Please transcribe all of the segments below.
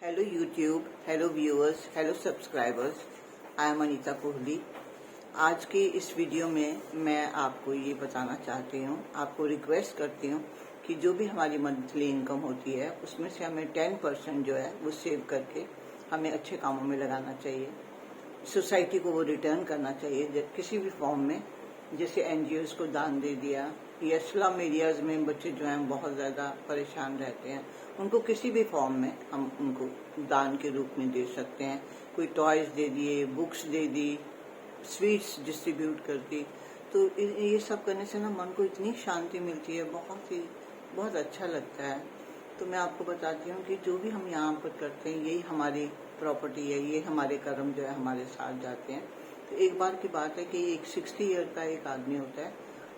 Hello YouTube, hello viewers, hello subscribers. I am Anita Kohli. आज की इस वीडियो में मैं आपको ये बताना चाहती हूँ, आपको रिक्वेस्ट करती हूँ कि जो भी हमारी मंथली इनकम होती है उसमें से हमें 10% जो है वो सेव करके हमें अच्छे कामों में लगाना चाहिए। सोसाइटी को वो रिटर्न करना चाहिए किसी भी फॉर्म में, जैसे एनजीओज को दान दे दिया, या स्लम एरियाज में बच्चे जो हैं बहुत ज़्यादा परेशान रहते हैं, उनको किसी भी फॉर्म में हम उनको दान के रूप में दे सकते हैं। कोई टॉयज दे दिए, बुक्स दे दी, स्वीट्स डिस्ट्रीब्यूट कर दी। तो ये सब करने से ना मन को इतनी शांति मिलती है, बहुत अच्छा लगता है। तो मैं आपको बताती हूँ कि जो भी हम यहाँ पर करते हैं यही हमारी प्रॉपर्टी है, ये हमारे कर्म जो है हमारे साथ जाते हैं। तो एक बार की बात है कि एक 60 ईयर का एक आदमी होता है,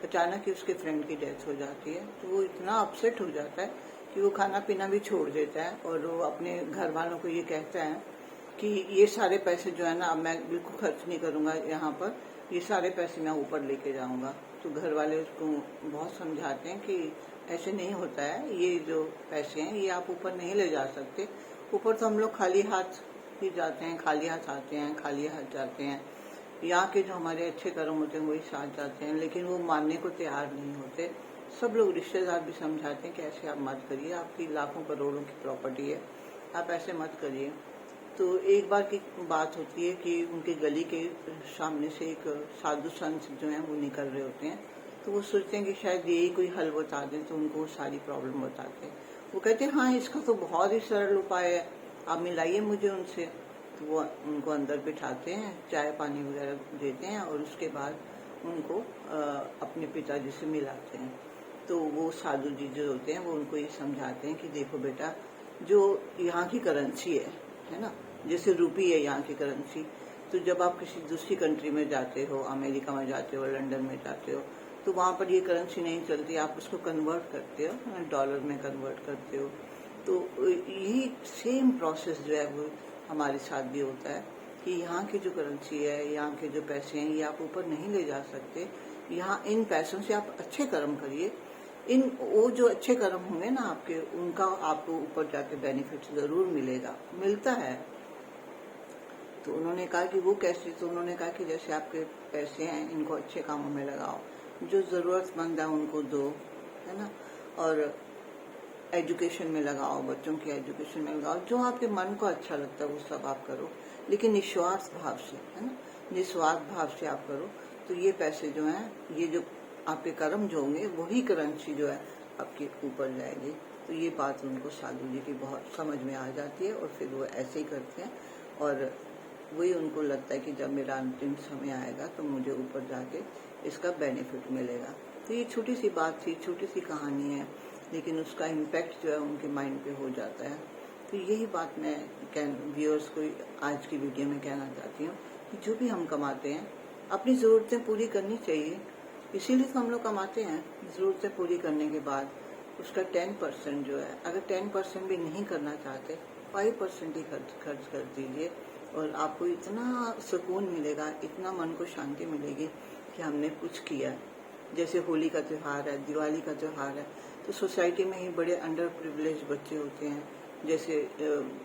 अचानक ही उसके फ्रेंड की डेथ हो जाती है। तो वो इतना अपसेट हो जाता है कि वो खाना पीना भी छोड़ देता है और वो अपने घर वालों को ये कहता है कि ये सारे पैसे जो है ना अब मैं बिल्कुल खर्च नहीं करूँगा यहाँ पर, ये सारे पैसे मैं ऊपर लेके जाऊँगा। तो घर वाले उसको बहुत समझाते हैं कि ऐसे नहीं होता है, ये जो पैसे हैं ये आप ऊपर नहीं ले जा सकते। ऊपर तो हम लोग खाली हाथ ही जाते हैं, खाली हाथ आते हैं, खाली हाथ जाते हैं। यहाँ के जो हमारे अच्छे कर्म होते हैं वही साथ जाते हैं, लेकिन वो मानने को तैयार नहीं होते। सब लोग रिश्तेदार भी समझाते हैं कि ऐसे आप मत करिए, आपकी लाखों करोड़ों की प्रॉपर्टी है, आप ऐसे मत करिए। तो एक बार की बात होती है कि उनके गली के सामने से एक साधु संत जो हैं वो निकल रहे होते हैं। तो वो सोचते हैं कि शायद यही कोई हल बता दें, तो उनको वो सारी प्रॉब्लम बताते हैं। वो कहते हैं हाँ, इसका तो बहुत ही सरल उपाय है, आप मिलाइए मुझे उनसे। तो वो उनको अंदर बिठाते हैं, चाय पानी वगैरह देते हैं और उसके बाद उनको अपने पिताजी से मिलाते हैं। तो वो साधु जी जो होते हैं वो उनको ये समझाते हैं कि देखो बेटा, जो यहाँ की करेंसी है ना, जैसे रुपी है यहाँ की करेंसी। तो जब आप किसी दूसरी कंट्री में जाते हो, अमेरिका में जाते हो, लंदन में जाते हो, तो वहाँ पर ये करेंसी नहीं चलती, आप उसको कन्वर्ट करते हो, डॉलर में कन्वर्ट करते हो। तो यही सेम प्रोसेस जो है वो हमारे साथ भी होता है कि यहाँ की जो करेंसी है, यहाँ के जो पैसे हैं, ये आप ऊपर नहीं ले जा सकते। यहाँ इन पैसों से आप अच्छे कर्म करिए, वो जो अच्छे कर्म होंगे ना आपके, उनका आपको ऊपर जाके बेनिफिट जरूर मिलता है। तो उन्होंने कहा कि वो कैसे? तो उन्होंने कहा कि जैसे आपके पैसे हैं, इनको अच्छे कामों में लगाओ, जो जरूरतमंद है उनको दो, है ना, और एजुकेशन में लगाओ, बच्चों की एजुकेशन में लगाओ, जो आपके मन को अच्छा लगता है वो सब आप करो, लेकिन निस्वार्थ भाव से, है ना, निस्वार्थ भाव से आप करो। तो ये पैसे जो हैं, ये जो आपके कर्म जो होंगे, वही करेंसी जो है आपके ऊपर जाएगी। तो ये बात उनको साधु जी की बहुत समझ में आ जाती है और फिर वो ऐसे ही करते हैं। और वही उनको लगता है कि जब मेरा अंतिम समय आएगा तो मुझे ऊपर जाके इसका बेनिफिट मिलेगा। तो ये छोटी सी बात थी, छोटी सी कहानी है, लेकिन उसका इम्पैक्ट जो है उनके माइंड पे हो जाता है। तो यही बात मैं व्यूअर्स को आज की वीडियो में कहना चाहती हूँ कि जो भी हम कमाते हैं अपनी ज़रूरतें पूरी करनी चाहिए, इसीलिए तो हम लोग कमाते हैं। ज़रूरतें पूरी करने के बाद उसका 10% जो है, अगर 10% भी नहीं करना चाहते, 5% ही खर्च कर दीजिए और आपको इतना सुकून मिलेगा, इतना मन को शांति मिलेगी कि हमने कुछ किया। जैसे होली का त्यौहार है, दिवाली का त्यौहार है, तो सोसाइटी में ही बड़े अंडर प्रिविलेज बच्चे होते हैं, जैसे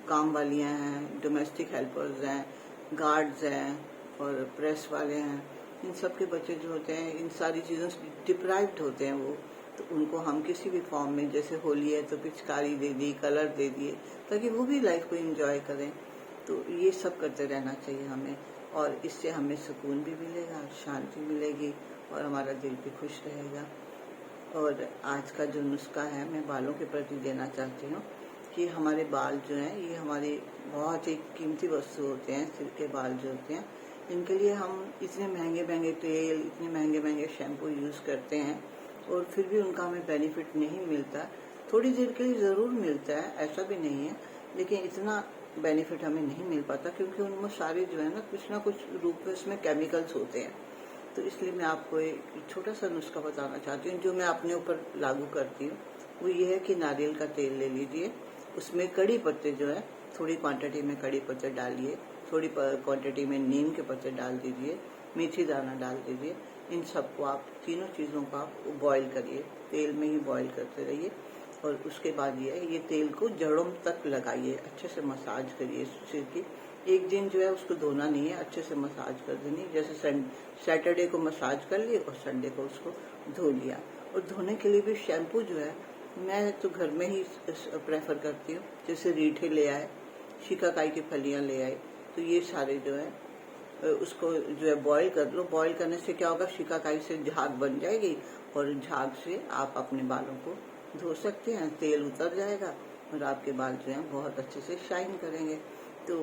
काम वालियाँ हैं, डोमेस्टिक हेल्पर्स हैं, गार्ड्स हैं और प्रेस वाले हैं। इन सब के बच्चे जो होते हैं इन सारी चीज़ों से डिप्राइव्ड होते हैं वो। तो उनको हम किसी भी फॉर्म में, जैसे होली है तो पिचकारी दे दी, कलर दे दिए, ताकि वो भी लाइफ को एंजॉय करें। तो ये सब करते रहना चाहिए हमें, और इससे हमें सुकून भी मिलेगा, शांति मिलेगी और हमारा दिल भी खुश रहेगा। और आज का जो नुस्खा है मैं बालों के प्रति देना चाहती हूँ कि हमारे बाल जो हैं ये हमारी बहुत ही कीमती वस्तु होते हैं। सिर के बाल जो होते हैं, इनके लिए हम इतने महंगे महंगे तेल, इतने महंगे महंगे शैम्पू यूज़ करते हैं और फिर भी उनका हमें बेनिफिट नहीं मिलता। थोड़ी देर के लिए ज़रूर मिलता है, ऐसा भी नहीं है, लेकिन इतना बेनिफिट हमें नहीं मिल पाता क्योंकि उनमें सारे जो है ना कुछ रूप में उसमें केमिकल्स होते हैं। तो इसलिए मैं आपको एक छोटा सा नुस्खा बताना चाहती हूँ जो मैं अपने ऊपर लागू करती हूँ। वो ये है कि नारियल का तेल ले लीजिए, उसमें कड़ी पत्ते जो है थोड़ी क्वांटिटी में कड़ी पत्ते डालिए, थोड़ी क्वांटिटी में नीम के पत्ते डाल दीजिए, मेथी दाना डाल दीजिए। इन सबको आप, तीनों चीज़ों को आप बॉईल करिए, तेल में ही बॉईल करते रहिए और उसके बाद ये तेल को जड़ों तक लगाइए, अच्छे से मसाज करिए सिर की। एक दिन जो है उसको धोना नहीं है, अच्छे से मसाज कर देनी। जैसे सैटरडे को मसाज कर लिए और संडे को उसको धो लिया। और धोने के लिए भी शैम्पू जो है मैं तो घर में ही प्रेफर करती हूँ। जैसे रीठे ले आए, शिकाकाई की फलियाँ ले आए, तो ये सारे जो है उसको जो है बॉईल कर लो। बॉईल करने से क्या होगा, शिकाकाई से झाग बन जाएगी और झाग से आप अपने बालों को धो सकते हैं, तेल उतर जाएगा और आपके बाल जो हैं बहुत अच्छे से शाइन करेंगे। तो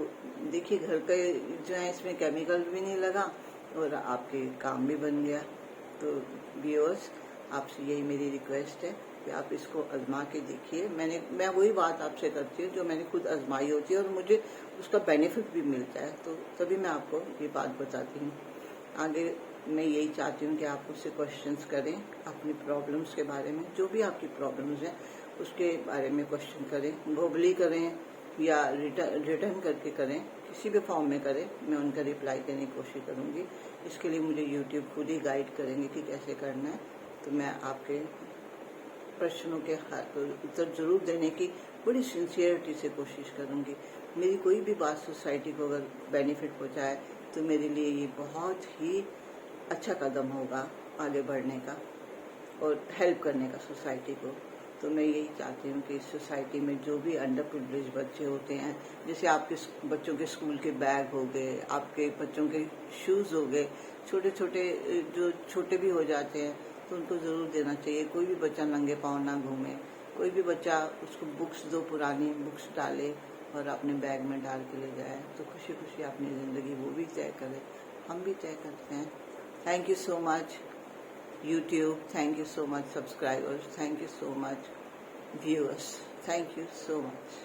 देखिए घर का जो है इसमें केमिकल भी नहीं लगा और आपके काम भी बन गया। तो व्यूअर्स, आपसे यही मेरी रिक्वेस्ट है कि आप इसको आजमा के देखिए। मैं वही बात आपसे करती हूँ जो मैंने खुद आजमाई होती है और मुझे उसका बेनिफिट भी मिलता है, तो तभी मैं आपको ये बात बताती हूँ। आगे मैं यही चाहती हूँ कि आप मुझसे क्वेश्चंस करें अपनी प्रॉब्लम्स के बारे में। जो भी आपकी प्रॉब्लम्स हैं उसके बारे में क्वेश्चन करें, वर्बली करें या रिटर्न करके करें, किसी भी फॉर्म में करें, मैं उनका रिप्लाई करने की कोशिश करूँगी। इसके लिए मुझे यूट्यूब खुद ही गाइड करेंगे कि कैसे करना है। तो मैं आपके प्रश्नों के उत्तर जरूर देने की बड़ी सिंसियरिटी से कोशिश करूँगी। मेरी कोई भी बात सोसाइटी को अगर बेनिफिट पहुँचाए तो मेरे लिए ये बहुत ही अच्छा कदम होगा आगे बढ़ने का और हेल्प करने का सोसाइटी को। तो मैं यही चाहती हूँ कि इस सोसाइटी में जो भी अंडर प्रिविलेज बच्चे होते हैं, जैसे आपके बच्चों के स्कूल के बैग हो गए, आपके बच्चों के शूज़ हो गए, छोटे छोटे जो छोटे भी हो जाते हैं, तो उनको ज़रूर देना चाहिए। कोई भी बच्चा नंगे पाँव ना घूमे। कोई भी बच्चा, उसको बुक्स दो, पुरानी बुक्स डाले और अपने बैग में डाल के ले जाए, तो खुशी खुशी अपनी ज़िंदगी वो भी तय करे, हम भी तय करते हैं। Thank you so much YouTube, thank you so much subscribers, thank you so much viewers, thank you so much.